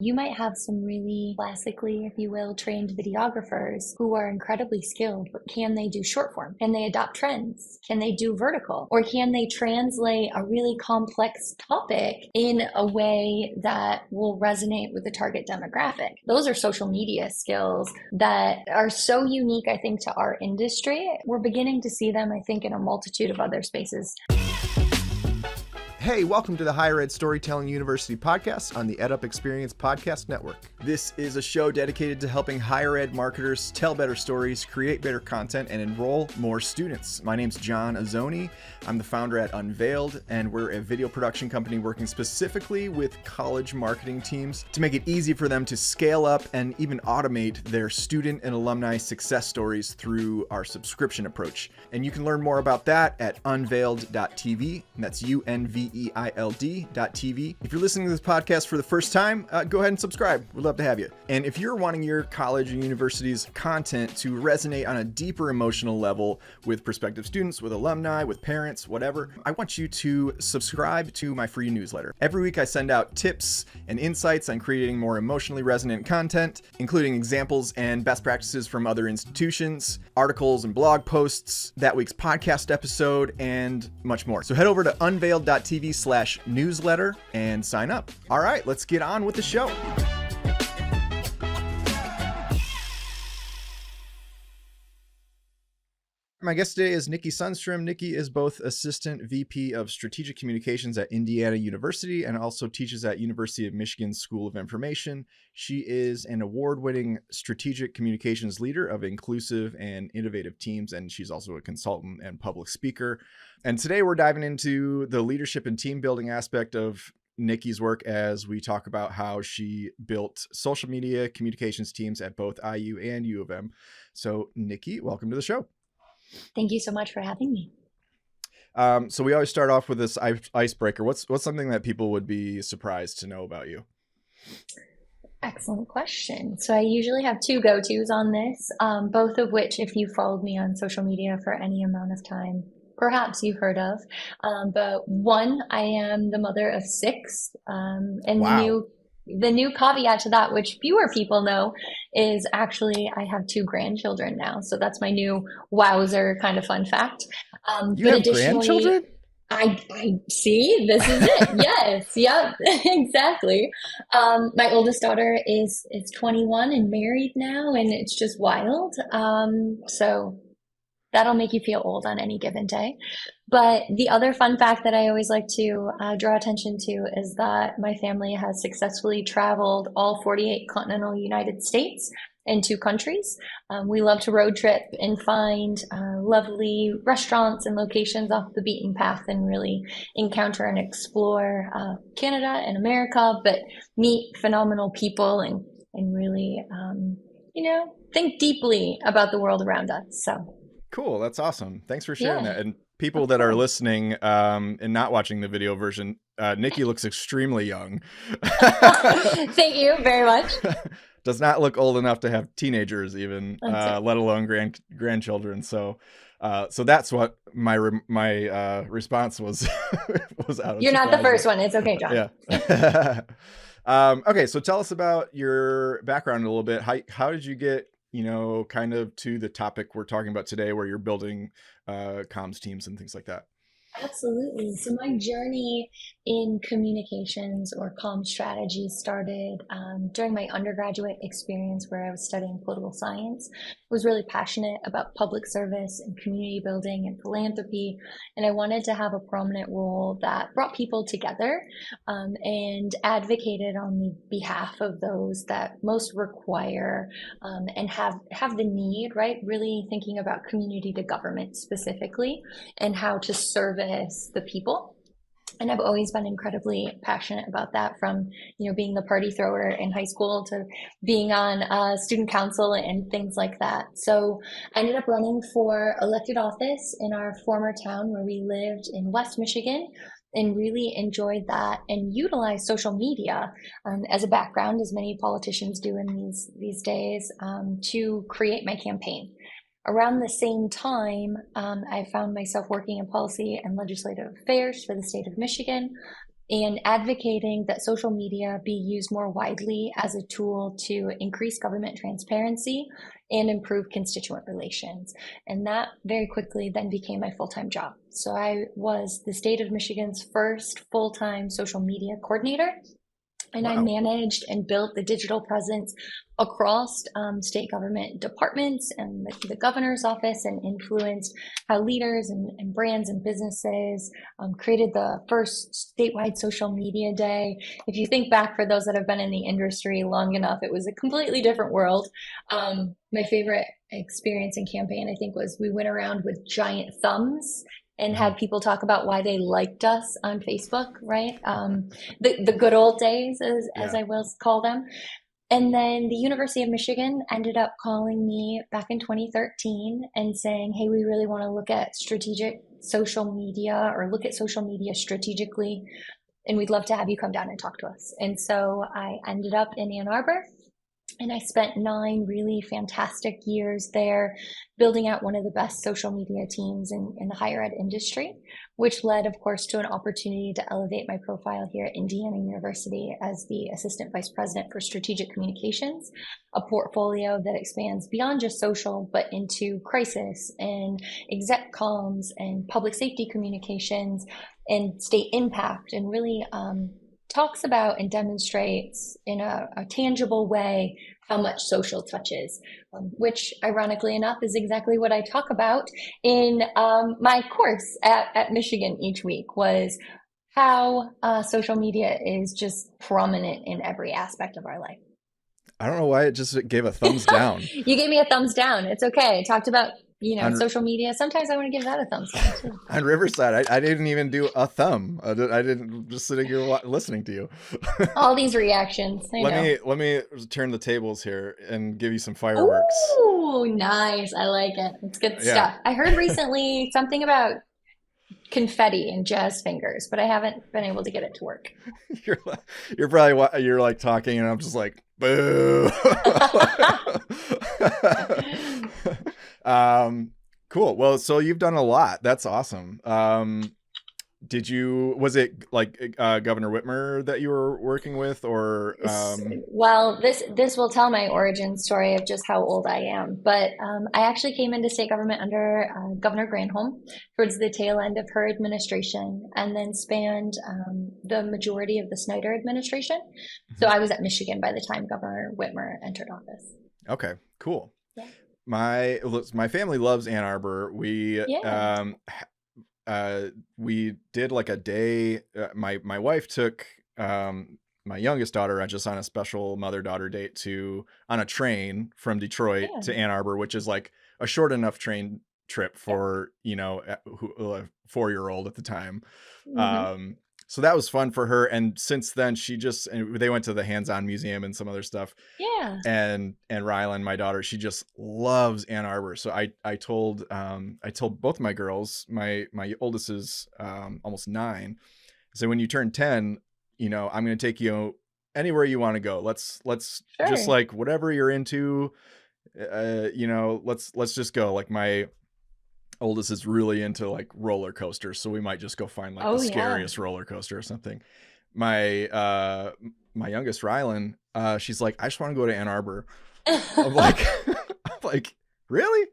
You might have some really classically, if you will, trained videographers who are incredibly skilled, but can they do short form? Can they adopt trends? Can they do vertical? Or can they translate a really complex topic in a way that will resonate with the target demographic? Those are social media skills that are so unique, I think, to our industry. We're beginning to see them, I think, in a multitude of other spaces. Hey, welcome to the Higher Ed Storytelling University podcast on the EdUp Experience Podcast Network. This is a show dedicated to helping higher ed marketers tell better stories, create better content, and enroll more students. My name's John Azzoni. I'm the founder at Unveiled, and we're a video production company working specifically with college marketing teams to make it easy for them to scale up and even automate their student and alumni success stories through our subscription approach. And you can learn more about that at unveiled.tv, and that's UNVEILD.tv. If you're listening to this podcast for the first time, go ahead and subscribe. We'd love to have you. And if you're wanting your college and university's content to resonate on a deeper emotional level with prospective students, with alumni, with parents, whatever, I want you to subscribe to my free newsletter. Every week I send out tips and insights on creating more emotionally resonant content, including examples and best practices from other institutions, articles and blog posts, that week's podcast episode, and much more. So head over to unveiled.tv/newsletter and sign up. All right, let's get on with the show. My guest today is Nikki Sunstrum. Nikki is both Assistant VP of Strategic Communications at Indiana University and also teaches at University of Michigan School of Information. She is an award-winning strategic communications leader of inclusive and innovative teams, and she's also a consultant and public speaker. And today we're diving into the leadership and team building aspect of Nikki's work as we talk about how she built social media communications teams at both IU and U of M. So Nikki, welcome to the show. Thank you so much for having me. So we always start off with this icebreaker. What's something that people would be surprised to know about you? Excellent question. So I usually have two go-tos on this, both of which, if you followed me on social media for any amount of time, perhaps you've heard of. But one, I am the mother of six, and Wow. the new caveat to that, which fewer people know, is actually I have two grandchildren now. So that's my new wowzer kind of fun fact. You But have additionally, grandchildren? I see, this is it. Yes, yep, exactly. My oldest daughter is 21 and married now, and it's just wild. So that'll make you feel old on any given day. But the other fun fact that I always like to draw attention to is that my family has successfully traveled all 48 continental United States and two countries. We love to road trip and find lovely restaurants and locations off the beaten path and really encounter and explore Canada and America, but meet phenomenal people and really, think deeply about the world around us. So. Cool. That's awesome. Thanks for sharing Yeah, that. And people of that are course. listening and not watching the video version, Nikki looks extremely young. Thank you very much. Does not look old enough to have teenagers even, That's it. let alone grandchildren. So that's what my response was was out of You're not the surprise first there. one. It's okay, John. Yeah. Okay, so tell us about your background a little bit. How did you get, kind of to the topic we're talking about today, where you're building comms teams and things like that? Absolutely. So my journey in communications or comm strategy started during my undergraduate experience where I was studying political science. I was really passionate about public service and community building and philanthropy, and I wanted to have a prominent role that brought people together and advocated on the behalf of those that most require and have the need, right? Really thinking about community to government specifically and how to service the people. And I've always been incredibly passionate about that, from being the party thrower in high school to being on student council and things like that. So I ended up running for elected office in our former town where we lived in West Michigan, and really enjoyed that and utilized social media as a background, as many politicians do in these days, to create my campaign. Around the same time, I found myself working in policy and legislative affairs for the state of Michigan, and advocating that social media be used more widely as a tool to increase government transparency and improve constituent relations. And that very quickly then became my full-time job. So I was the state of Michigan's first full-time social media coordinator, and I Wow. managed and built the digital presence across state government departments and the governor's office, and influenced how leaders and brands and businesses created the first statewide social media day. If you think back, for those that have been in the industry long enough, it was a completely different world. My favorite experience and campaign, I think, was we went around with giant thumbs and Mhm. had people talk about why they liked us on Facebook, right? The good old days, as Yeah. I will call them. And then the University of Michigan ended up calling me back in 2013 and saying, hey, we really want to look at strategic social media, or look at social media strategically, and we'd love to have you come down and talk to us. And so I ended up in Ann Arbor, and I spent 9 really fantastic years there, building out one of the best social media teams in the higher ed industry, which led, of course, to an opportunity to elevate my profile here at Indiana University as the Assistant Vice President for Strategic Communications, a portfolio that expands beyond just social, but into crisis and exec comms and public safety communications and state impact, and really talks about and demonstrates in a tangible way how much social touches, which ironically enough is exactly what I talk about in my course at Michigan each week, was how social media is just prominent in every aspect of our life. I don't know why it just gave a thumbs down You gave me a thumbs down. It's okay. I talked about, on social media. Sometimes I want to give that a thumbs down too. on Riverside. I didn't even do a thumb. I didn't just sitting here listening to you. All these reactions, I know. Let me turn the tables here and give you some fireworks. Ooh, nice. I like it. It's good Yeah. stuff. I heard recently something about confetti and jazz fingers, but I haven't been able to get it to work. you're you're probably you're like talking and I'm just like boo. um cool. Well, so you've done a lot. That's awesome. Was it like Governor Whitmer that you were working with, or Well, this will tell my origin story of just how old I am. But I actually came into state government under Governor Granholm towards the tail end of her administration, and then spanned the majority of the Snyder administration. So Mhm. I was at Michigan by the time Governor Whitmer entered office. Okay, cool. Yeah. My family loves Ann Arbor. Yeah. We did like a day. My wife took my youngest daughter just on a special mother daughter date to on a train from Detroit Yeah. to Ann Arbor, which is like a short enough train trip Yep. for a 4-year-old at the time. Hmm. Um, so that was fun for her, and since then and they went to the hands-on museum and some other stuff, Yeah. and Rylan, my daughter, she just loves Ann Arbor. So I told both my girls, my oldest is almost 9. So when you turn 10, I'm going to take you anywhere you want to go. Let's just Sure. like whatever you're into, let's just go. Like my oldest is really into like roller coasters, so we might just go find like the Oh yeah. scariest roller coaster or something. My youngest Rylan, she's like, I just want to go to Ann Arbor. I'm like, I'm like, really?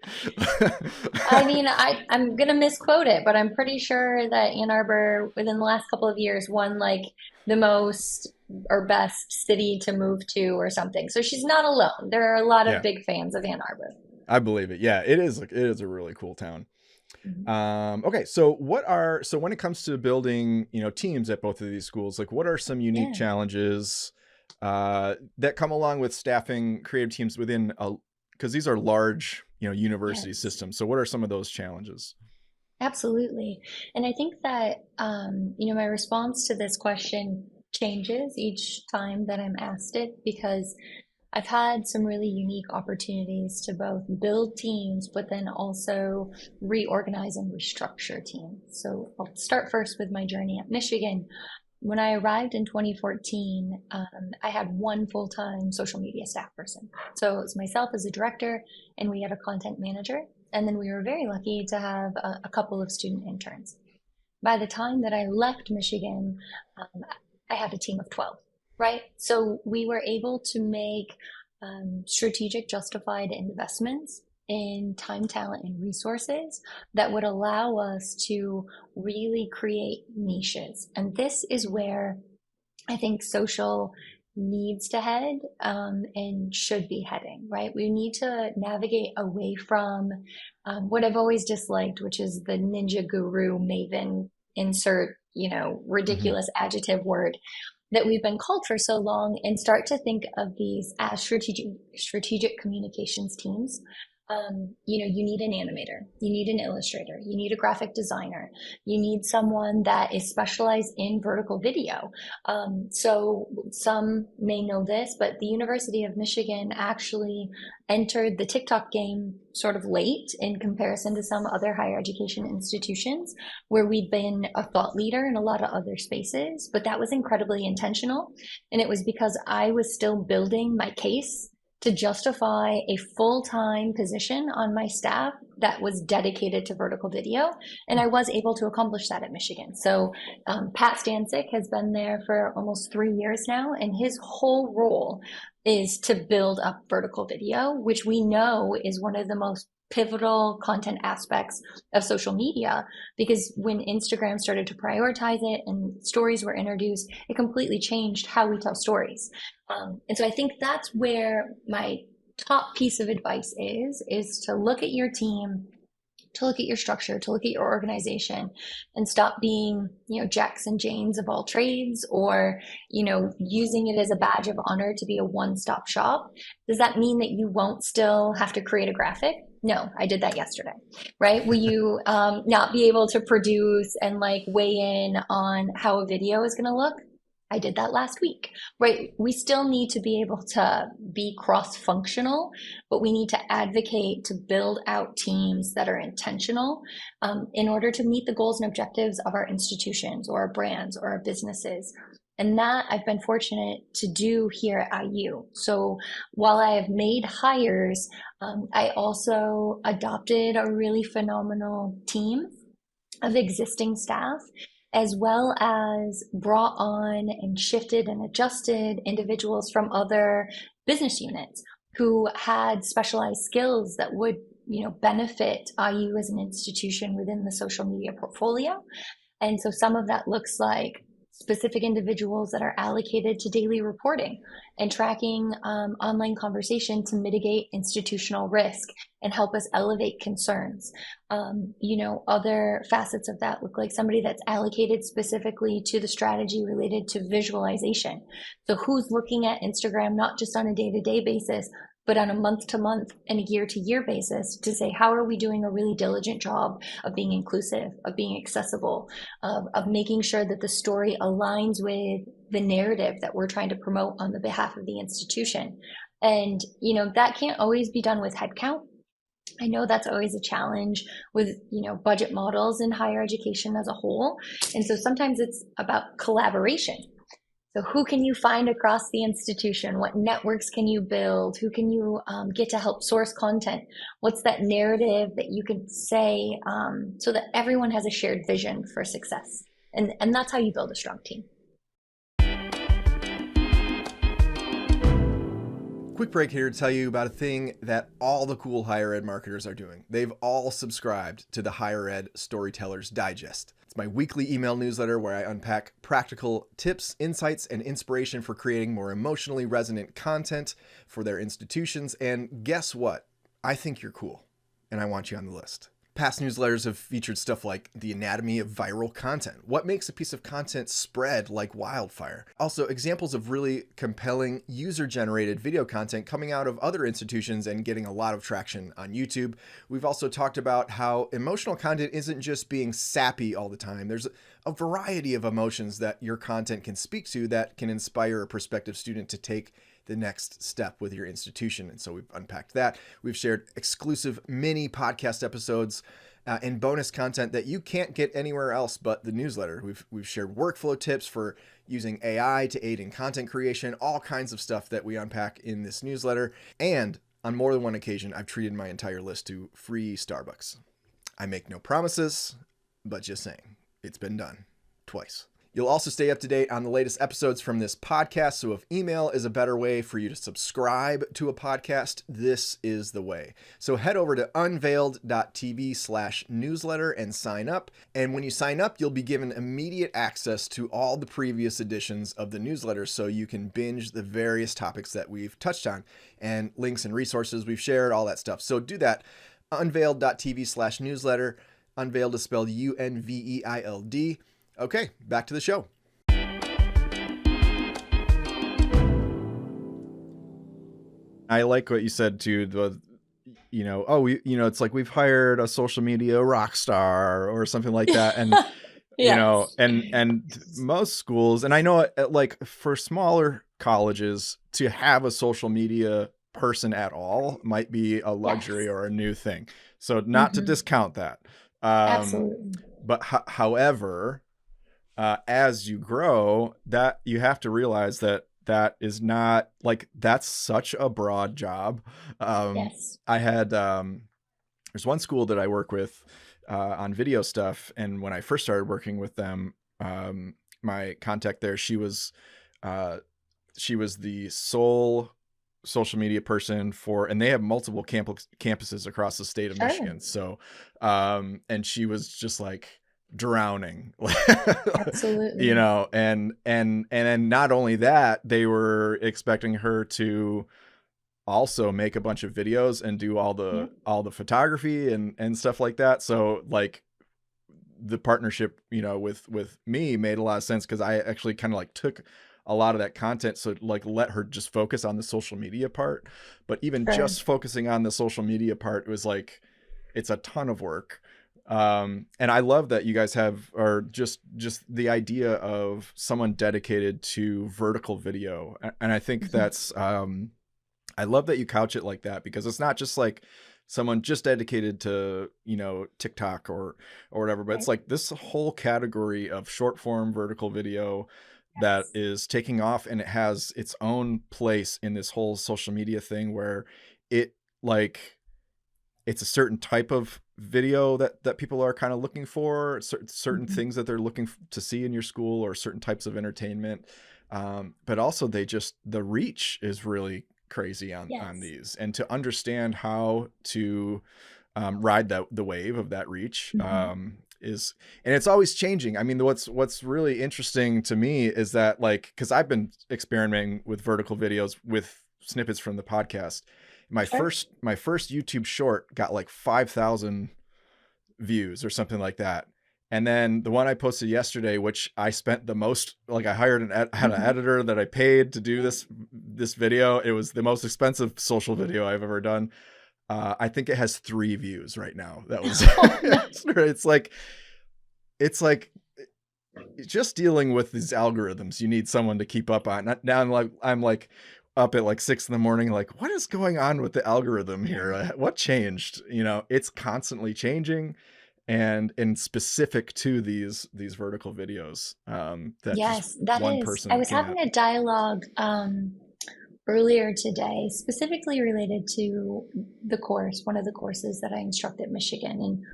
I mean, I'm gonna misquote it, but I'm pretty sure that Ann Arbor, within the last couple of years, won like the most or best city to move to or something. So she's not alone. There are a lot of Yeah, big fans of Ann Arbor. I believe it. Yeah, it is. It is a really cool town. Mhm. Okay, so when it comes to building, teams at both of these schools, like what are some unique Yeah. challenges that come along with staffing creative teams within because these are large, university Yes. systems. So what are some of those challenges? Absolutely. And I think that, my response to this question changes each time that I'm asked it, because I've had some really unique opportunities to both build teams, but then also reorganize and restructure teams. So I'll start first with my journey at Michigan. When I arrived in 2014, I had one full-time social media staff person. So it was myself as a director, and we had a content manager. And then we were very lucky to have a couple of student interns. by the time that I left Michigan, I had a team of 12, right? So we were able to make strategic, justified investments in time, talent, and resources that would allow us to really create niches. And this is where I think social needs to head and should be heading, right? We need to navigate away from what I've always disliked, which is the ninja guru maven insert, Mhm. ridiculous adjective word that we've been called for so long, and start to think of these as strategic communications teams. You need an animator, you need an illustrator, you need a graphic designer, you need someone that is specialized in vertical video. So some may know this, but the University of Michigan actually entered the TikTok game sort of late in comparison to some other higher education institutions where we'd been a thought leader in a lot of other spaces, but that was incredibly intentional. And it was because I was still building my case to justify a full-time position on my staff that was dedicated to vertical video. And I was able to accomplish that at Michigan. So Pat Stancic has been there for almost 3 years now, and his whole role is to build up vertical video, which we know is one of the most pivotal content aspects of social media, because when Instagram started to prioritize it and stories were introduced, it completely changed how we tell stories. And so I think that's where my top piece of advice is to look at your team, to look at your structure, to look at your organization, and stop being, Jacks and Janes of all trades, or, using it as a badge of honor to be a one-stop shop. Does that mean that you won't still have to create a graphic? No, I did that yesterday, right? Will you not be able to produce and like weigh in on how a video is going to look? I did that last week, right? We still need to be able to be cross functional, but we need to advocate to build out teams that are intentional in order to meet the goals and objectives of our institutions or our brands or our businesses. And that I've been fortunate to do here at IU. So while I have made hires, I also adopted a really phenomenal team of existing staff, as well as brought on and shifted and adjusted individuals from other business units who had specialized skills that would, benefit IU as an institution within the social media portfolio. And so some of that looks like specific individuals that are allocated to daily reporting and tracking online conversation to mitigate institutional risk and help us elevate concerns. Other facets of that look like somebody that's allocated specifically to the strategy related to visualization. So who's looking at Instagram not just on a day-to-day basis, but on a month-to-month and a year-to-year basis to say, how are we doing a really diligent job of being inclusive, of being accessible, of making sure that the story aligns with the narrative that we're trying to promote on the behalf of the institution. And, that can't always be done with headcount. I know that's always a challenge with, budget models in higher education as a whole. And so sometimes it's about collaboration. So who can you find across the institution? What networks can you build? Who can you get to help source content? What's that narrative that you can say so that everyone has a shared vision for success? And that's how you build a strong team. Quick break here to tell you about a thing that all the cool higher ed marketers are doing. They've all subscribed to the Higher Ed Storytellers Digest. It's my weekly email newsletter where I unpack practical tips, insights, and inspiration for creating more emotionally resonant content for their institutions. And guess what? I think you're cool, and I want you on the list. Past newsletters have featured stuff like the anatomy of viral content. What makes a piece of content spread like wildfire? Also, examples of really compelling user-generated video content coming out of other institutions and getting a lot of traction on YouTube. We've also talked about how emotional content isn't just being sappy all the time. There's a variety of emotions that your content can speak to that can inspire a prospective student to take the next step with your institution. And so we've unpacked that. We've shared exclusive mini podcast episodes and bonus content that you can't get anywhere else but the newsletter. We've shared workflow tips for using AI to aid in content creation, all kinds of stuff that we unpack in this newsletter. And on more than one occasion, I've treated my entire list to free Starbucks. I make no promises, but just saying. It's been done twice. You'll also stay up to date on the latest episodes from this podcast. So if email is a better way for you to subscribe to a podcast, this is the way. So head over to unveiled.tv/newsletter and sign up. And when you sign up, you'll be given immediate access to all the previous editions of the newsletter so you can binge the various topics that we've touched on and links and resources we've shared, all that stuff. So do that. Unveiled.tv/newsletter. Unveiled is spelled Unveiled. Okay, back to the show. I like what you said too. It's like we've hired a social media rock star or something like that, and Yes. and most schools, and I know like for smaller colleges, to have a social media person at all might be a luxury Yes. or a new thing. So not to discount that. Absolutely. But however, as you grow, that you have to realize that is not like, that's such a broad job. Yes. I had there's one school that I work with on video stuff, and when I first started working with them, my contact there, she was the sole social media person for, and they have multiple campuses across the state of Sure. Michigan. So, and she was just like drowning, Absolutely. and then not only that, they were expecting her to also make a bunch of videos and do all the photography and stuff like that. So like the partnership, with me made a lot of sense, because I actually kind of like took a lot of that content, so like let her just focus on the social media part. But even just focusing on the social media part was like, it's a ton of work. And I love that you guys have, or just the idea of someone dedicated to vertical video. And I think that's, I love that you couch it like that, because it's not just like someone just dedicated to, TikTok or whatever, but it's like this whole category of short form vertical video that is taking off, and it has its own place in this whole social media thing, where it like, it's a certain type of video that people are kind of looking for, certain things that they're looking to see in your school, or certain types of entertainment. But also the reach is really crazy on these, and to understand how to ride the wave of that reach is, and it's always changing. I mean, what's really interesting to me is that, like, because I've been experimenting with vertical videos with snippets from the podcast. My first YouTube short got like 5,000 views or something like that. And then the one I posted yesterday, which I spent the most, like I hired had an editor that I paid to do this video. It was the most expensive social video I've ever done. I think it has 3 views right now. That was, it's like just dealing with these algorithms. You need someone to keep up on. Now I'm like up at like 6 a.m, like, what is going on with the algorithm here? What changed? It's constantly changing, and specific to these vertical videos, that just that one is. person I was can't. having a dialogue earlier today, specifically related to one of the courses that I instruct at Michigan. And,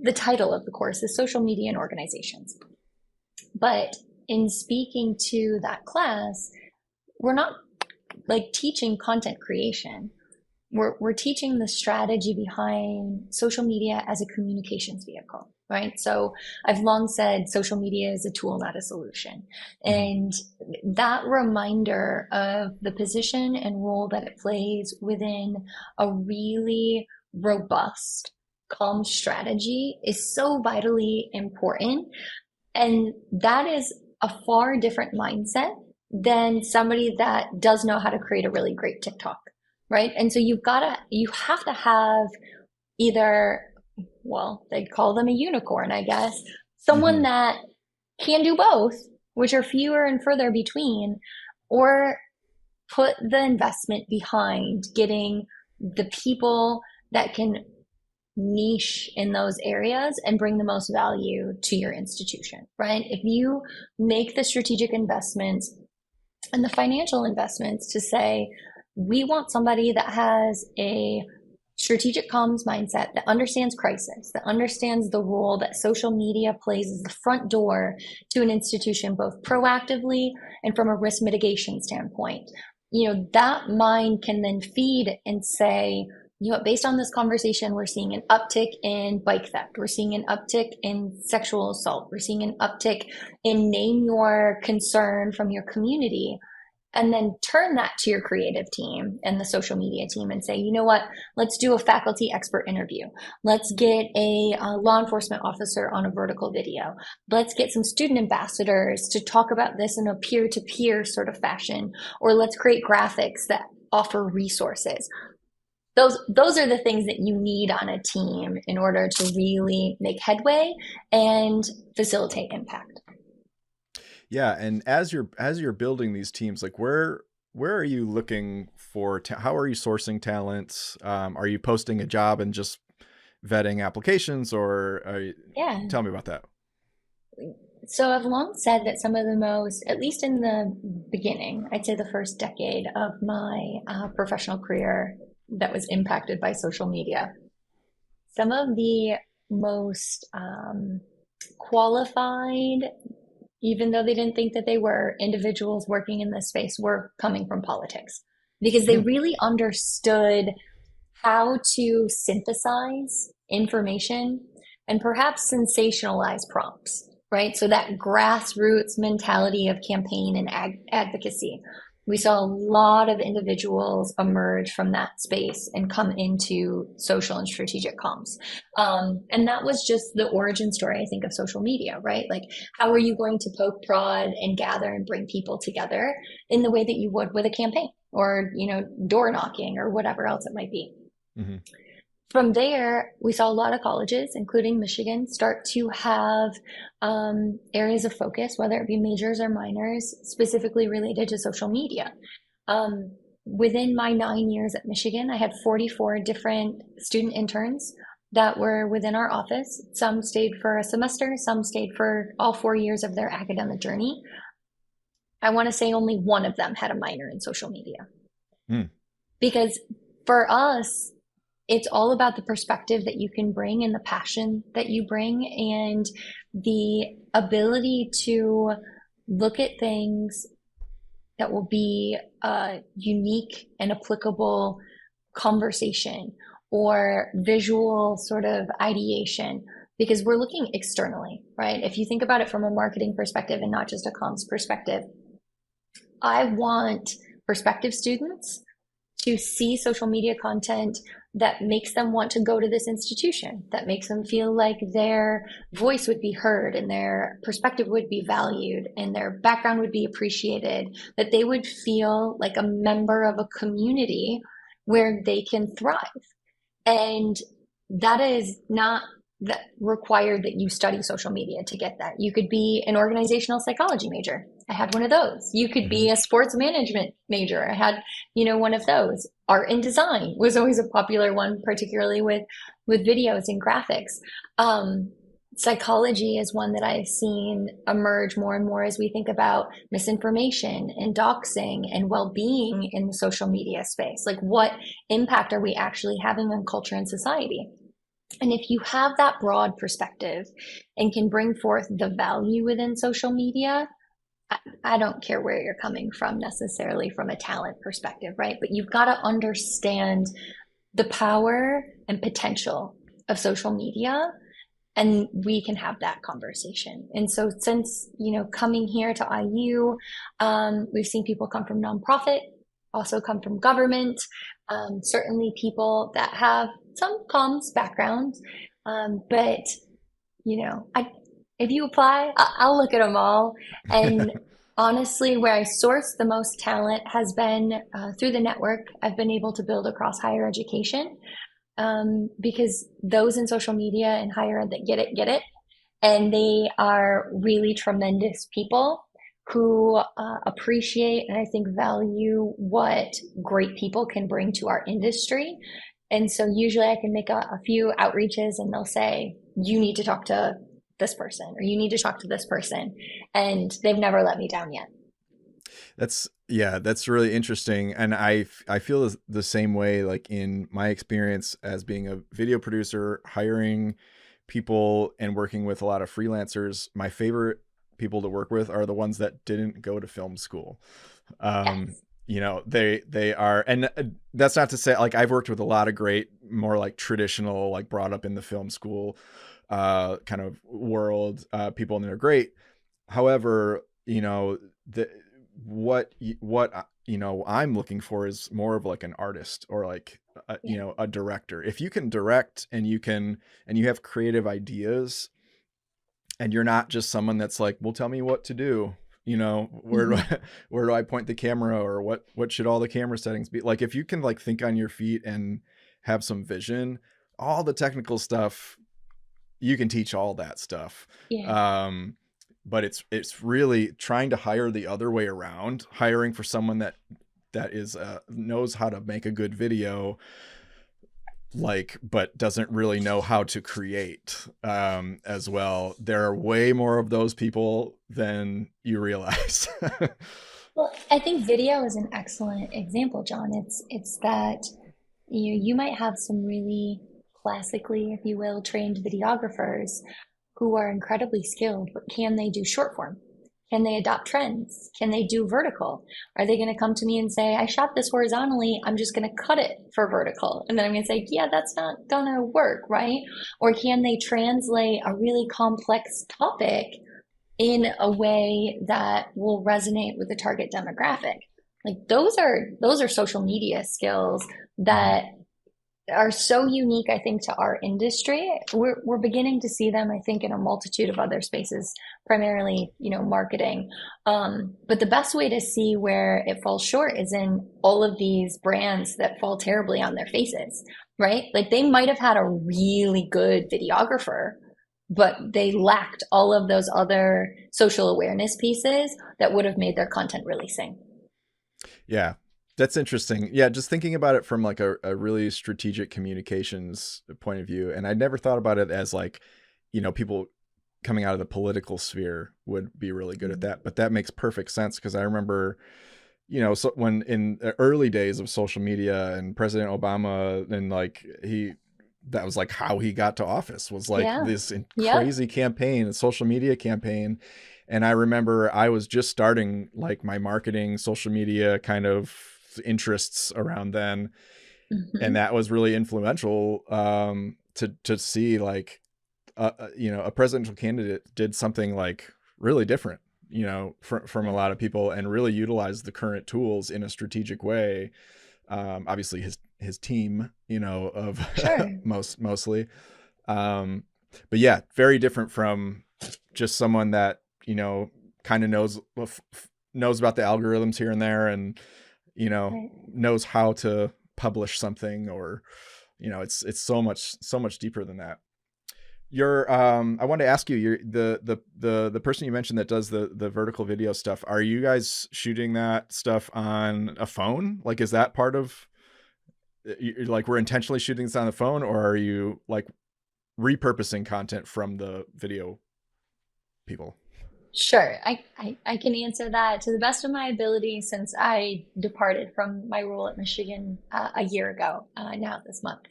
the title of the course is Social Media and Organizations. But in speaking to that class, we're not like teaching content creation. We're teaching the strategy behind social media as a communications vehicle, right? So I've long said social media is a tool, not a solution. And that reminder of the position and role that it plays within a really robust comm strategy is so vitally important. And that is a far different mindset than somebody that does know how to create a really great TikTok, right? And so you have to have either, well, they call them a unicorn, I guess, someone that can do both, which are fewer and further between, or put the investment behind getting the people that can niche in those areas and bring the most value to your institution, right? If you make the strategic investments and the financial investments to say, we want somebody that has a strategic comms mindset that understands crisis, that understands the role that social media plays as the front door to an institution, both proactively and from a risk mitigation standpoint. That mind can then feed and say, based on this conversation, we're seeing an uptick in bike theft. We're seeing an uptick in sexual assault. We're seeing an uptick in name your concern from your community, and then turn that to your creative team and the social media team and say, you know what, let's do a faculty expert interview. Let's get a law enforcement officer on a vertical video. Let's get some student ambassadors to talk about this in a peer-to-peer sort of fashion, or let's create graphics that offer resources. Those are the things that you need on a team in order to really make headway and facilitate impact. Yeah, and as you're building these teams, like where are you looking for? How are you sourcing talents? Are you posting a job and just vetting applications, or Yeah. tell me about that? So I've long said that some of the most, at least in the beginning, I'd say the first decade of my professional career that was impacted by social media, some of the most qualified, even though they didn't think that they were, individuals working in this space were coming from politics because they Hmm. really understood how to synthesize information and perhaps sensationalize prompts, right? So that grassroots mentality of campaign and advocacy. We saw a lot of individuals emerge from that space and come into social and strategic comms. And that was just the origin story, I think, of social media, right? Like, how are you going to poke, prod, and gather and bring people together in the way that you would with a campaign or, door knocking or whatever else it might be? Hmm. From there, we saw a lot of colleges, including Michigan, start to have areas of focus, whether it be majors or minors, specifically related to social media. Within my 9 years at Michigan, I had 44 different student interns that were within our office. Some stayed for a semester, some stayed for all 4 years of their academic journey. I want to say only one of them had a minor in social media. Mm. Because for us, it's all about the perspective that you can bring and the passion that you bring and the ability to look at things that will be a unique and applicable conversation or visual sort of ideation, because we're looking externally, right? If you think about it from a marketing perspective and not just a comms perspective, I want prospective students to see social media content that makes them want to go to this institution, that makes them feel like their voice would be heard and their perspective would be valued and their background would be appreciated, that they would feel like a member of a community where they can thrive. And that is not that required that you study social media to get that. You could be an organizational psychology major. I had one of those. You could Hmm. be a sports management major. I had, one of those. Art and design was always a popular one, particularly with videos and graphics. Psychology is one that I've seen emerge more and more as we think about misinformation and doxing and well-being in the social media space. Like, what impact are we actually having on culture and society? And if you have that broad perspective and can bring forth the value within social media, I don't care where you're coming from necessarily from a talent perspective, right? But you've got to understand the power and potential of social media, and we can have that conversation. And so since, coming here to IU, we've seen people come from nonprofit, also come from government, certainly people that have some comms backgrounds, but if you apply, I'll look at them all. And honestly, where I source the most talent has been through the network I've been able to build across higher education, because those in social media and higher ed that get it. And they are really tremendous people who appreciate and I think value what great people can bring to our industry. And so usually I can make a few outreaches and they'll say, you need to talk to this person or you need to talk to this person. And they've never let me down yet. That's really interesting, and I feel the same way. Like in my experience as being a video producer, hiring people and working with a lot of freelancers, my favorite people to work with are the ones that didn't go to film school. Um, Yes. they are, and that's not to say like I've worked with a lot of great, more like traditional, like brought up in the film school, kind of world, people, and they're great. However, the what I'm looking for is more of like an artist or like Yeah. a director. If you can direct and you have creative ideas, and you're not just someone that's like, well, tell me what to do. Where do Hmm. I where do I point the camera, or what should all the camera settings be? Like if you can like think on your feet and have some vision, all the technical stuff you can teach all that stuff. Yeah. Um, but it's really trying to hire the other way around, hiring for someone that is knows how to make a good video, like, but doesn't really know how to create, as well. There are way more of those people than you realize. Well, I think video is an excellent example, John. It's that you might have some really classically, if you will, trained videographers who are incredibly skilled, but can they do short form? Can they adopt trends? Can they do vertical? Are they going to come to me and say, I shot this horizontally, I'm just going to cut it for vertical? And then I'm going to say, yeah, that's not going to work, right? Or can they translate a really complex topic in a way that will resonate with the target demographic? Like those are social media skills Mhm. that are so unique, I think, to our industry. We're beginning to see them, I think, in a multitude of other spaces, primarily, marketing. But the best way to see where it falls short is in all of these brands that fall terribly on their faces, right? Like they might have had a really good videographer, but they lacked all of those other social awareness pieces that would have made their content really sing. Yeah, that's interesting. Yeah, just thinking about it from like a really strategic communications point of view. And I never thought about it as like, people coming out of the political sphere would be really good at that. But that makes perfect sense because I remember, so when in the early days of social media and President Obama, and like that was like how he got to office, was like Yeah. this Yep. crazy campaign, a social media campaign. And I remember I was just starting like my marketing social media kind of interests around then, and Hmm. that was really influential, to see like a presidential candidate did something like really different, from a Yeah. lot of people, and really utilized the current tools in a strategic way. Obviously his team, of Sure. mostly. Um, but yeah, very different from just someone that, kind of knows about the algorithms here and there, and, Right. knows how to publish something, or, it's so much deeper than that. I wanted to ask you, you're the person you mentioned that does the vertical video stuff. Are you guys shooting that stuff on a phone? Like, is that part of, like, we're intentionally shooting this on the phone, or are you like repurposing content from the video people? Sure, I can answer that to the best of my ability since I departed from my role at Michigan a year ago, now this month.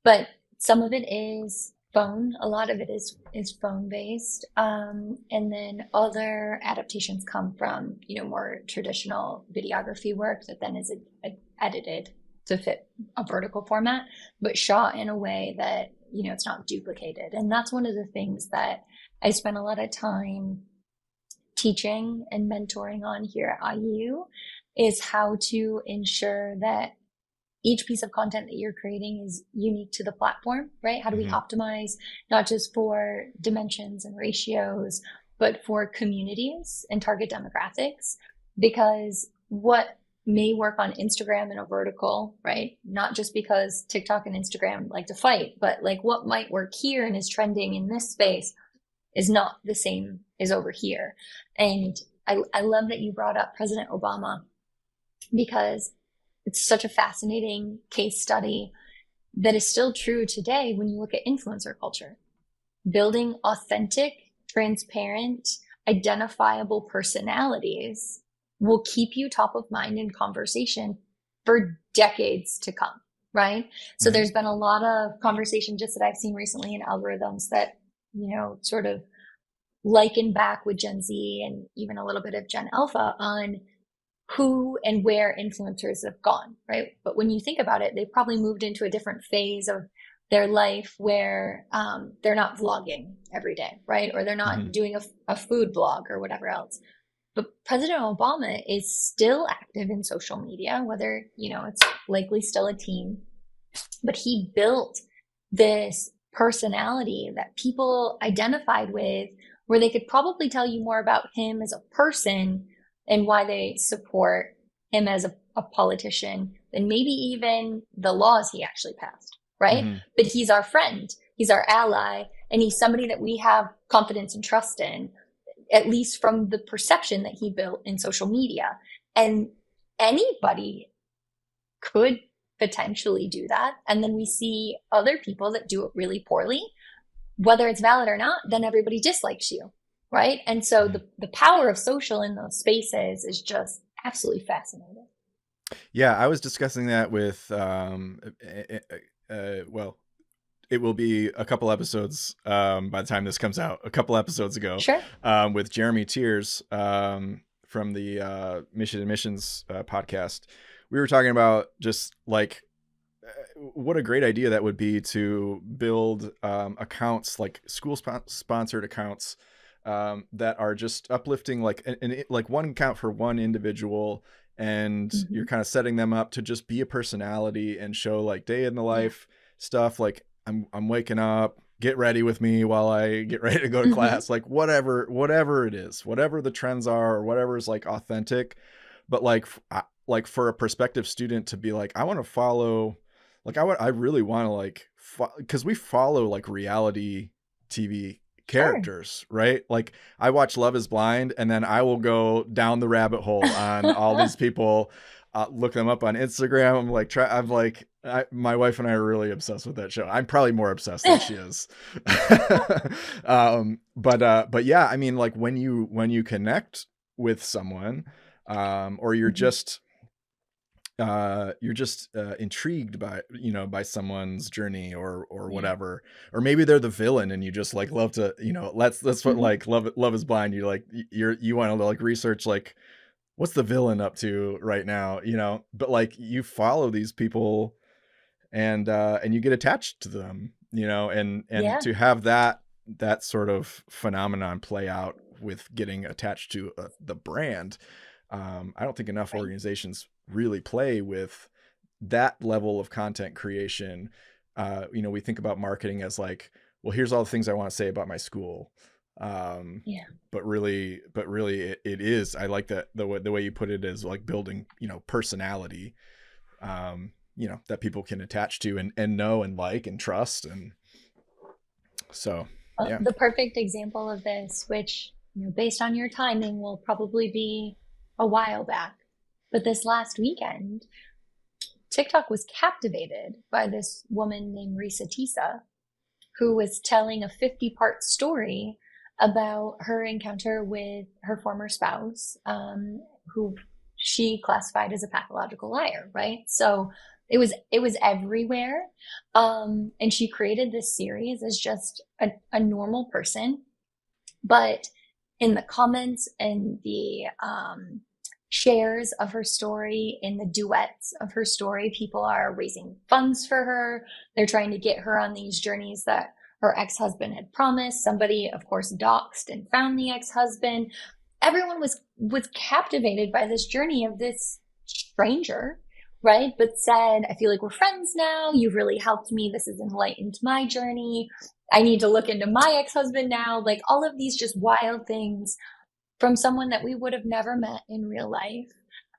But some of it is phone, a lot of it is phone based, and then other adaptations come from more traditional videography work that then is edited to fit a vertical format, but shot in a way that it's not duplicated. And that's one of the things that I spent a lot of time teaching and mentoring on here at IU is how to ensure that each piece of content that you're creating is unique to the platform, right? How do we Mm-hmm. optimize not just for dimensions and ratios, but for communities and target demographics? Because what may work on Instagram in a vertical, right? Not just because TikTok and Instagram like to fight, but like what might work here and is trending in this space is not the same as over here. And I love that you brought up President Obama because it's such a fascinating case study that is still true today when you look at influencer culture. Building authentic, transparent, identifiable personalities will keep you top of mind in conversation for decades to come, right? So Mm-hmm. there's been a lot of conversation just that I've seen recently in algorithms that, sort of liken back with Gen Z and even a little bit of Gen Alpha on who and where influencers have gone, right? But when you think about it, they've probably moved into a different phase of their life where they're not vlogging every day, right? Or they're Mm-hmm. not doing a food blog or whatever else. But President Obama is still active in social media, whether, it's likely still a teen, but he built this personality that people identified with, where they could probably tell you more about him as a person and why they support him as a politician than maybe even the laws he actually passed, right? Mm-hmm. But he's our friend, he's our ally, and he's somebody that we have confidence and trust in, at least from the perception that he built in social media. And anybody could potentially do that. And then we see other people that do it really poorly. Whether it's valid or not, then everybody dislikes you, right? And so Mm-hmm. the power of social in those spaces is just absolutely fascinating. Yeah, I was discussing that with well, it will be a couple episodes by the time this comes out. A couple episodes ago, Sure. with Jeremy Tiers from the Mission and Missions podcast. We were talking about just like what a great idea that would be to build accounts, like school sponsored accounts that are just uplifting, like like one account for one individual, and you're Mm-hmm. kind of setting them up to just be a personality and show like day in the Yeah. life stuff, like I'm waking up, get ready with me while I get ready to go to Mm-hmm. class, like whatever it is, whatever the trends are, or whatever is like authentic. But like for a prospective student to be like, I want to follow, like I really want to like, because we follow like reality TV Sure. characters, right? Like I watch Love is Blind, and then I will go down the rabbit hole on all these people, look them up on Instagram. I'm like, my wife and I are really obsessed with that show. I'm probably more obsessed than she is. But yeah, I mean, like when you connect with someone, or Mm-hmm. you're just intrigued by by someone's journey or Yeah. whatever, or maybe they're the villain and you just like love to, that's what Mm-hmm. like Love is Blind, you like you want to like research like what's the villain up to right now, but like you follow these people, and you get attached to them, and Yeah. to have that sort of phenomenon play out with getting attached to the brand. I don't think enough Right. organizations really play with that level of content creation. We think about marketing as like, well, here's all the things I want to say about my school. Um, Yeah. but really it is, I like that the way you put it is like building, personality, that people can attach to and know and like and trust. And so, yeah. The perfect example of this, which, based on your timing, will probably be a while back, but this last weekend, TikTok was captivated by this woman named Risa Tisa, who was telling a 50-part story about her encounter with her former spouse, who she classified as a pathological liar, right? So it was everywhere. And she created this series as just a normal person, but in the comments and the shares of her story, in the duets of her story, people are raising funds for her. They're trying to get her on these journeys that her ex-husband had promised. Somebody, of course, doxed and found the ex-husband. Everyone was captivated by this journey of this stranger, right? But said, I feel like we're friends now. You've really helped me. This has enlightened my journey. I need to look into my ex-husband now. Like all of these just wild things from someone that we would have never met in real life.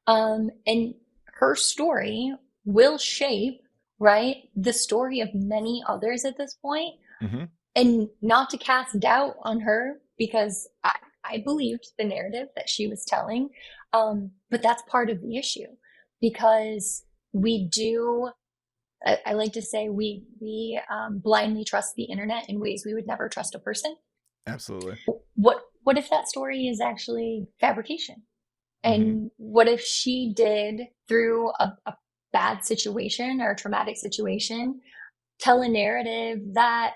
And her story will shape, right, the story of many others at this point. Mm-hmm. And not to cast doubt on her, because I believed the narrative that she was telling. But that's part of the issue, because we do, I like to say, we blindly trust the internet in ways we would never trust a person. Absolutely. What if that story is actually fabrication? Hmm. And what if she did, through a bad situation or a traumatic situation, tell a narrative that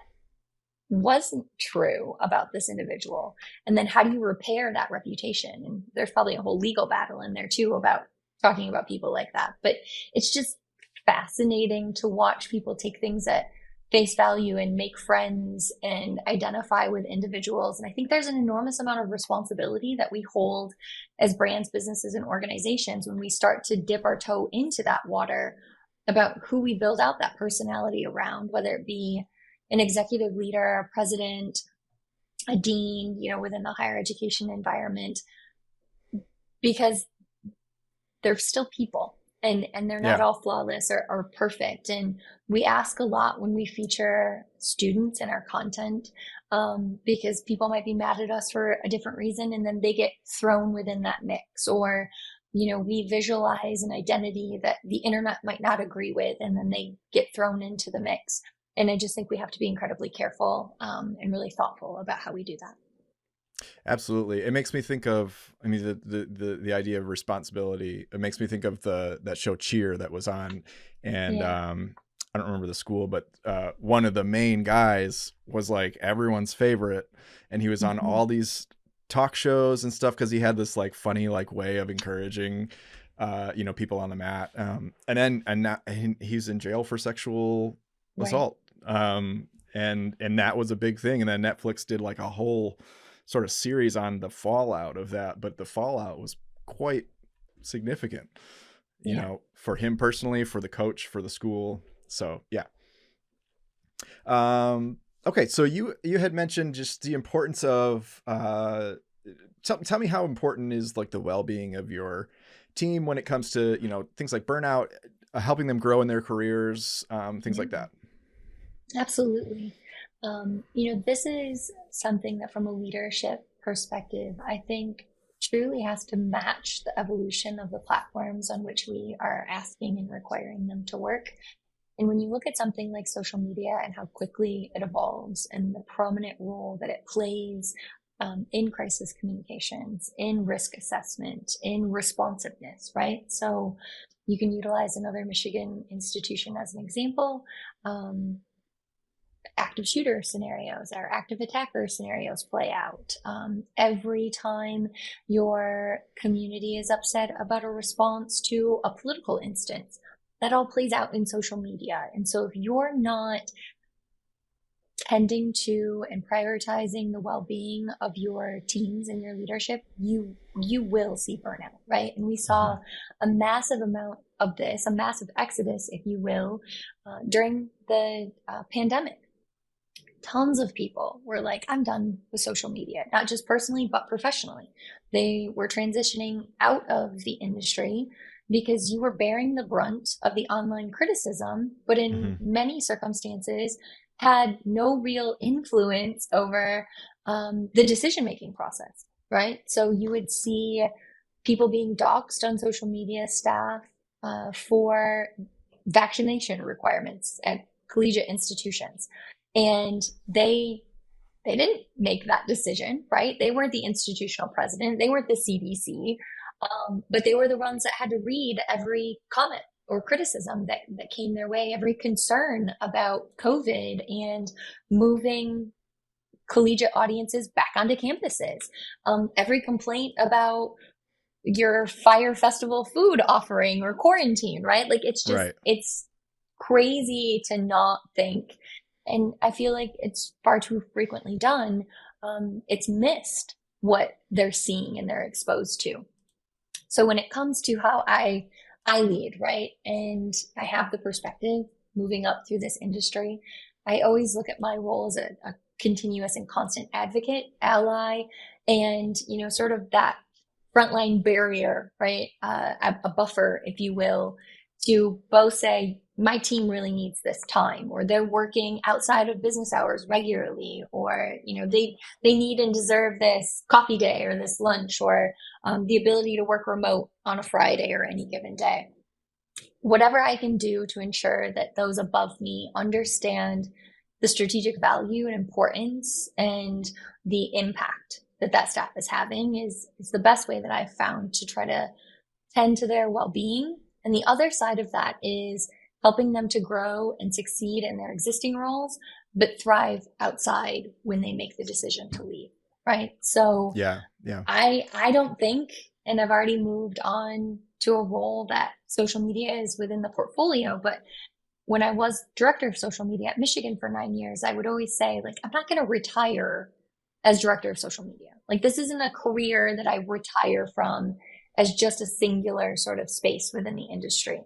wasn't true about this individual? And then how do you repair that reputation? And there's probably a whole legal battle in there too about talking about people like that. But it's just fascinating to watch people take things at face value and make friends and identify with individuals. And I think there's an enormous amount of responsibility that we hold as brands, businesses, and organizations when we start to dip our toe into that water about who we build out that personality around, whether it be an executive leader, a president, a dean, within the higher education environment, because they're still people, and they're not Yeah. all flawless or perfect. And we ask a lot when we feature students in our content, because people might be mad at us for a different reason, and then they get thrown within that mix. Or we visualize an identity that the internet might not agree with, and then they get thrown into the mix. And I just think we have to be incredibly careful, and really thoughtful about how we do that. Absolutely. It makes me think of, I mean, the idea of responsibility. It makes me think of that show Cheer that was on, and Yeah. I don't remember the school, but one of the main guys was like everyone's favorite, and he was on Mm-hmm. all these talk shows and stuff because he had this like funny like way of encouraging, people on the mat. And he's in jail for sexual Right. assault. And that was a big thing. And then Netflix did like a whole sort of series on the fallout of that, but the fallout was quite significant, Yeah. for him personally, for the coach, for the school. So yeah. Okay, so you had mentioned just the importance of tell me how important is like the well-being of your team when it comes to things like burnout, helping them grow in their careers, things Yeah. like that. Absolutely. This is something that, from a leadership perspective, I think truly has to match the evolution of the platforms on which we are asking and requiring them to work. And when you look at something like social media and how quickly it evolves and the prominent role that it plays, in crisis communications, in risk assessment, in responsiveness, right? So you can utilize another Michigan institution as an example. Um, Active shooter scenarios or active attacker scenarios play out. Every time your community is upset about a response to a political instance, that all plays out in social media. And so if you're not tending to and prioritizing the well-being of your teams and your leadership, you will see burnout, right? And we saw Hmm. a massive amount of this, a massive exodus, if you will, during the pandemic. Tons of people were like, I'm done with social media, not just personally, but professionally. They were transitioning out of the industry because you were bearing the brunt of the online criticism, but in Hmm. many circumstances had no real influence over the decision making process, right? So you would see people being doxxed on social media, staff, for vaccination requirements at collegiate institutions. And they didn't make that decision, right? They weren't the institutional president, they weren't the CDC, but they were the ones that had to read every comment or criticism that came their way, every concern about COVID and moving collegiate audiences back onto campuses, every complaint about your fire festival food offering or quarantine, right? Like Right. it's crazy to not think. And I feel like it's far too frequently done. It's missed what they're seeing and they're exposed to. So when it comes to how I lead, right, and I have the perspective moving up through this industry, I always look at my role as a continuous and constant advocate, ally, and sort of that frontline barrier, right, a buffer, if you will, to both say my team really needs this time, or they're working outside of business hours regularly, or they need and deserve this coffee day or this lunch, or the ability to work remote on a Friday or any given day. Whatever I can do to ensure that those above me understand the strategic value and importance and the impact that that staff is having is the best way that I've found to try to tend to their well-being. And the other side of that is helping them to grow and succeed in their existing roles, but thrive outside when they make the decision to leave. Right. So Yeah. Yeah. I don't think, and I've already moved on to a role that social media is within the portfolio, but when I was director of social media at Michigan for 9 years, I would always say, like, I'm not going to retire as director of social media. Like, this isn't a career that I retire from as just a singular sort of space within the industry.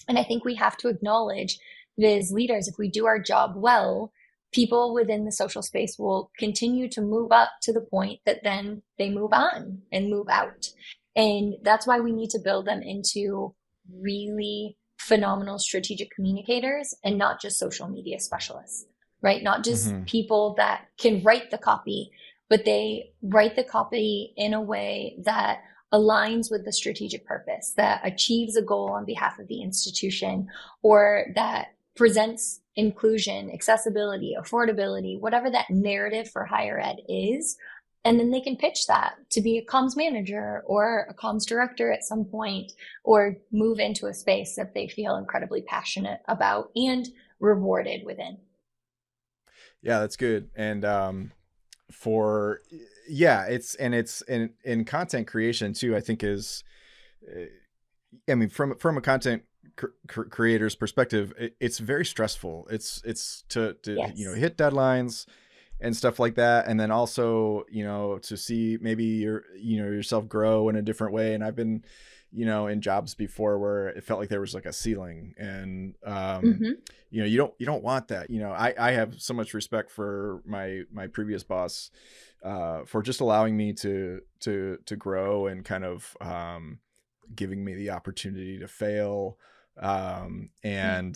And I think we have to acknowledge that as leaders, if we do our job well, people within the social space will continue to move up to the point that then they move on and move out. And that's why we need to build them into really phenomenal strategic communicators and not just social media specialists, right? Not just Mm-hmm. people that can write the copy, but they write the copy in a way that aligns with the strategic purpose, that achieves a goal on behalf of the institution, or that presents inclusion, accessibility, affordability, whatever that narrative for higher ed is. And then they can pitch that to be a comms manager or a comms director at some point, or move into a space that they feel incredibly passionate about and rewarded within. Yeah, that's good. And for yeah, it's in content creation too, I think is I mean, from a content creator's perspective, it's very stressful. It's to Yes. hit deadlines and stuff like that, and then also to see maybe yourself grow in a different way. And I've been in jobs before where it felt like there was like a ceiling, and Mm-hmm. you don't want that. I have so much respect for my previous boss for just allowing me to grow and kind of giving me the opportunity to fail, and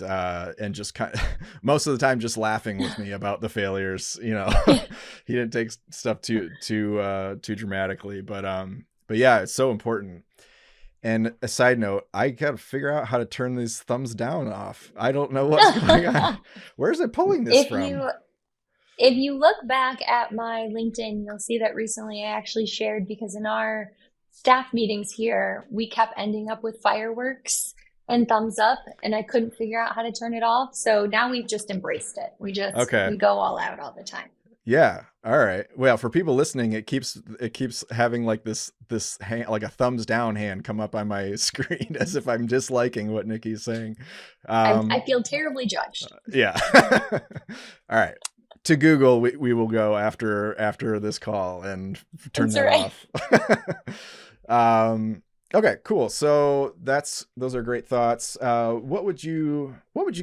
just kind of most of the time just laughing with me about the failures. Yeah. He didn't take stuff too dramatically, but yeah, it's so important. And a side note, I gotta figure out how to turn these thumbs down off. I don't know what's going on. Where's it pulling this if from? you If you look back at my LinkedIn, you'll see that recently I actually shared, because in our staff meetings here, we kept ending up with fireworks and thumbs up, and I couldn't figure out how to turn it off. So now we've just embraced it. Okay. We go all out all the time. Yeah. All right. Well, for people listening, it keeps having like this hand, like a thumbs down hand, come up on my screen as if I'm disliking what Nikki's saying. I Um, feel terribly judged. yeah. All right. To Google, we will go after this call and turn That's all that right. off. Okay, cool. So those are great thoughts. What would you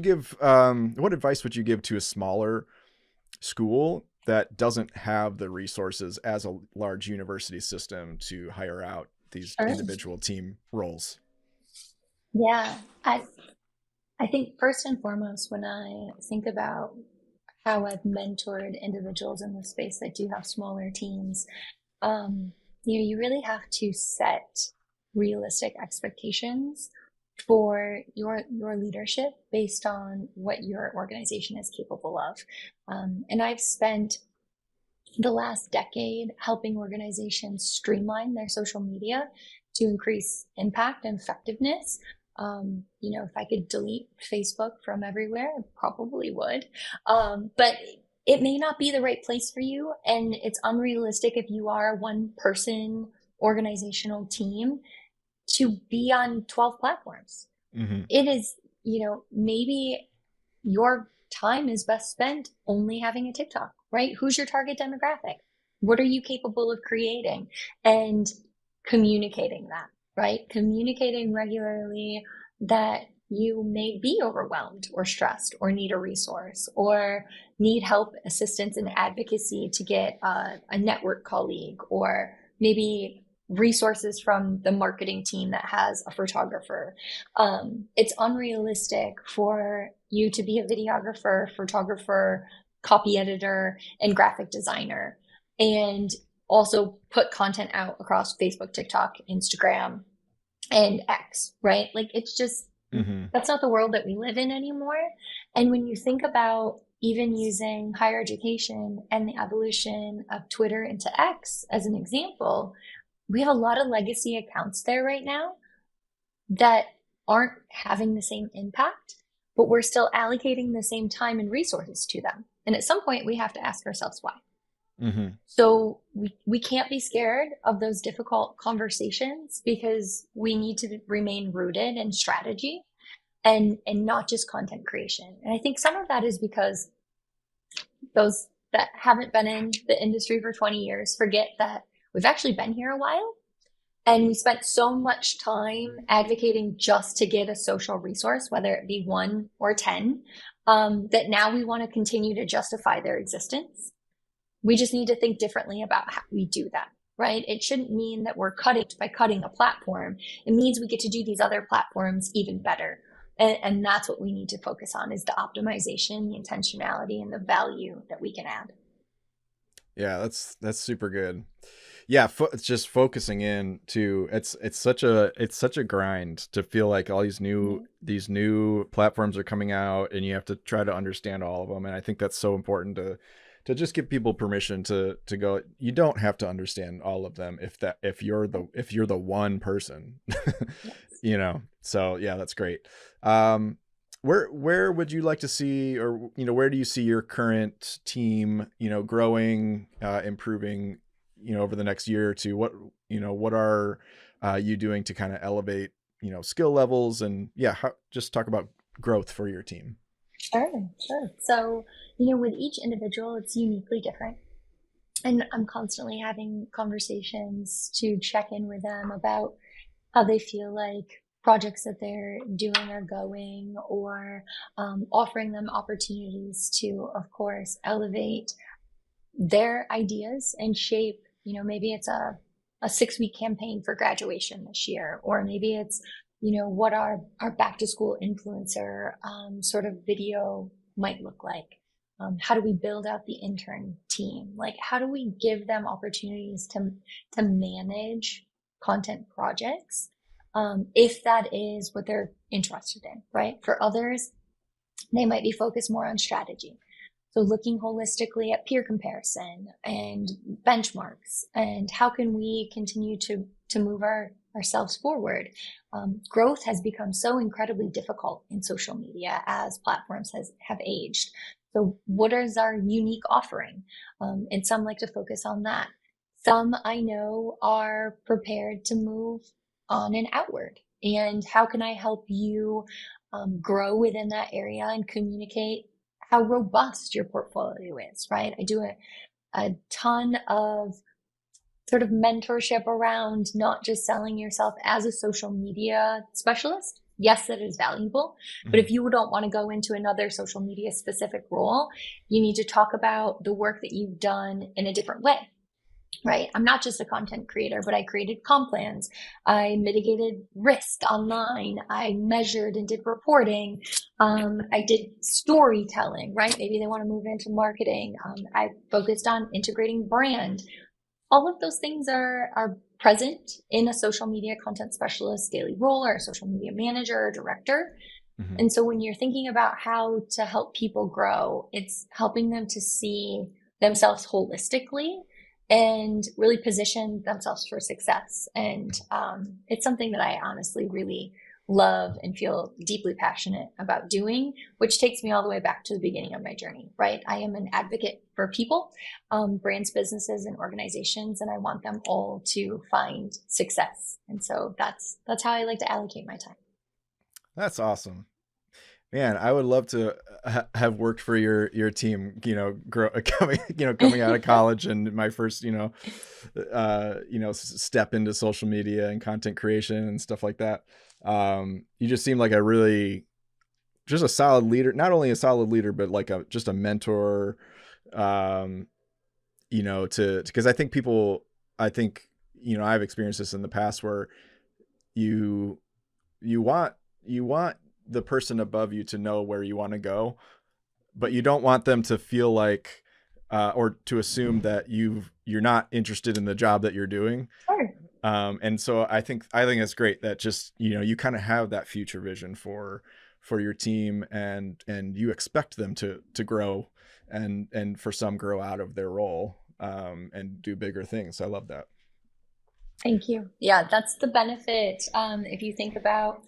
give? What advice would you give to a smaller school that doesn't have the resources as a large university system to hire out these Sure. individual team roles? Yeah. I think first and foremost, when I think about how I've mentored individuals in the space that do have smaller teams, um, you really have to set realistic expectations for your leadership based on what your organization is capable of. And I've spent the last decade helping organizations streamline their social media to increase impact and effectiveness. If I could delete Facebook from everywhere, I probably would. But it may not be the right place for you, and it's unrealistic if you are a one person organizational team to be on 12 platforms. Mm-hmm. It is, maybe your time is best spent only having a TikTok, right? Who's your target demographic? What are you capable of creating? And communicating that, right? Communicating regularly that you may be overwhelmed or stressed or need a resource or need help, assistance, and advocacy to get a network colleague, or maybe resources from the marketing team that has a photographer. It's unrealistic for you to be a videographer, photographer, copy editor, and graphic designer, and also put content out across Facebook, TikTok, Instagram, and X, right? Like, it's just, Mm-hmm. that's not the world that we live in anymore. And when you think about even using higher education and the evolution of Twitter into X as an example, we have a lot of legacy accounts there right now that aren't having the same impact, but we're still allocating the same time and resources to them. And at some point, we have to ask ourselves why. Mm-hmm. So we can't be scared of those difficult conversations because we need to remain rooted in strategy and not just content creation. And I think some of that is because those that haven't been in the industry for 20 years forget that we've actually been here a while. And we spent so much time advocating just to get a social resource, whether it be one or 10, that now we want to continue to justify their existence. We just need to think differently about how we do that, right? It shouldn't mean that we're cutting by cutting a platform. It means we get to do these other platforms even better. And that's what we need to focus on is the optimization, the intentionality, and the value that we can add. Yeah, that's super good. Yeah, it's just focusing in to it's such a grind to feel like all these new platforms are coming out and you have to try to understand all of them. And I think that's so important to just give people permission to go. You don't have to understand all of them if you're the one person, Yes. So yeah, that's great. Where would you like to see, or where do you see your current team growing, improving, over the next year or two? What are you doing to kind of elevate skill levels, and yeah, just talk about growth for your team. Sure, sure. So, with each individual, it's uniquely different. And I'm constantly having conversations to check in with them about how they feel like projects that they're doing are going, or offering them opportunities to, of course, elevate their ideas and shape, maybe it's a 6 week campaign for graduation this year, or maybe it's, what our back to school influencer sort of video might look like. How do we build out the intern team? Like, how do we give them opportunities to manage content projects, if that is what they're interested in, right? For others, they might be focused more on strategy. So looking holistically at peer comparison and benchmarks, and how can we continue to move ourselves forward. Growth has become so incredibly difficult in social media as platforms have aged. So what is our unique offering? And some like to focus on that. Some I know are prepared to move on and outward. And how can I help you grow within that area and communicate how robust your portfolio is, right? I do a ton of sort of mentorship around not just selling yourself as a social media specialist. Yes, that is valuable. But Mm-hmm. if you don't want to go into another social media specific role, you need to talk about the work that you've done in a different way. Right. I'm not just a content creator, but I created comp plans. I mitigated risk online. I measured and did reporting. I did storytelling, right? Maybe they want to move into marketing. I focused on integrating brand. All of those things are present in a social media content specialist daily role, or a social media manager or director. Mm-hmm. And so when you're thinking about how to help people grow, it's helping them to see themselves holistically and really position themselves for success. And it's something that I honestly really love and feel deeply passionate about doing, which takes me all the way back to the beginning of my journey, right? I am an advocate for people, brands, businesses, and organizations, and I want them all to find success. And so that's how I like to allocate my time. That's awesome. Man, I would love to have worked for your team, coming out of college and my first, step into social media and content creation and stuff like that. You just seem like just a solid leader, not only a solid leader, but like just a mentor, because I've experienced this in the past where you, you want the person above you to know where you want to go, but you don't want them to feel like, or to assume that you're not interested in the job that you're doing. Sure. And so I think it's great that just, you kind of have that future vision for your team, and you expect them to grow, and for some grow out of their role, and do bigger things. I love that. Thank you. Yeah, that's the benefit. If you think about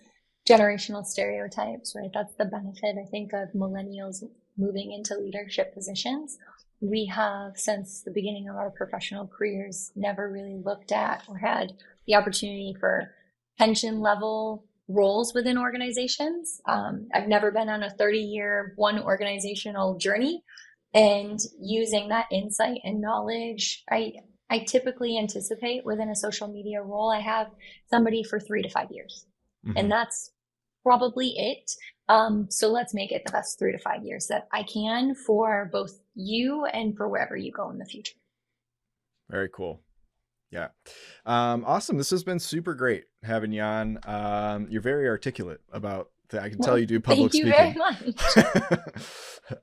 generational stereotypes, right? That's the benefit, I think, of millennials moving into leadership positions. We have, since the beginning of our professional careers, never really looked at or had the opportunity for pension level roles within organizations. I've never been on a 30-year one organizational journey, and using that insight and knowledge, I typically anticipate within a social media role, I have somebody for 3 to 5 years. Mm-hmm. And that's probably it. So let's make it the best 3 to 5 years that I can for both you and for wherever you go in the future. Very cool. Yeah. Awesome. This has been super great having you on. You're very articulate about I can tell Well, you do public thank you very speaking.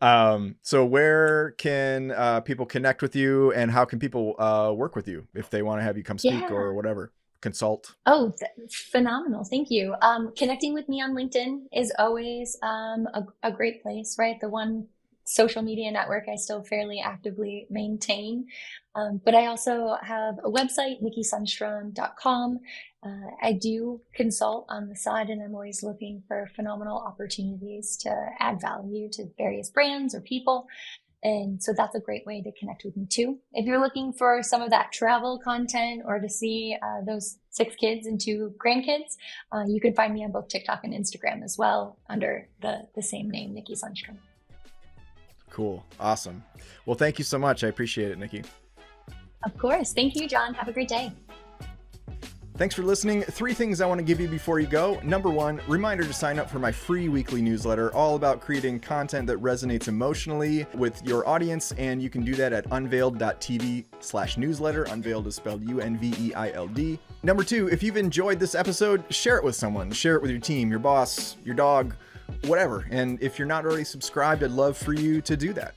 much. So where can people connect with you, and how can people work with you if they want to have you come speak Yeah. or whatever, consult? Oh, phenomenal. Thank you. Connecting with me on LinkedIn is always a great place, right? The one social media network I still fairly actively maintain. But I also have a website, nikkisunstrum.com. I do consult on the side, and I'm always looking for phenomenal opportunities to add value to various brands or people. And so that's a great way to connect with me too. If you're looking for some of that travel content or to see those 6 kids and 2 grandkids, you can find me on both TikTok and Instagram as well under the same name, Nikki Sunstrum. Cool. Awesome. Well, thank you so much. I appreciate it, Nikki. Of course. Thank you, John. Have a great day. Thanks for listening. 3 things I want to give you before you go. Number 1, reminder to sign up for my free weekly newsletter, all about creating content that resonates emotionally with your audience. And you can do that at unveiled.tv/newsletter. Unveiled is spelled UNVEILD. Number 2, if you've enjoyed this episode, share it with someone. Share it with your team, your boss, your dog, whatever. And if you're not already subscribed, I'd love for you to do that.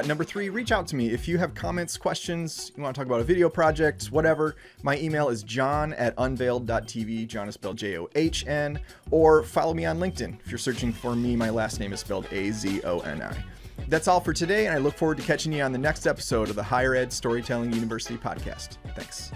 Number 3, reach out to me. If you have comments, questions, you want to talk about a video project, whatever, my email is john@unveiled.tv. John is spelled JOHN. Or follow me on LinkedIn. If you're searching for me, my last name is spelled AZONI. That's all for today, and I look forward to catching you on the next episode of the Higher Ed Storytelling University podcast. Thanks.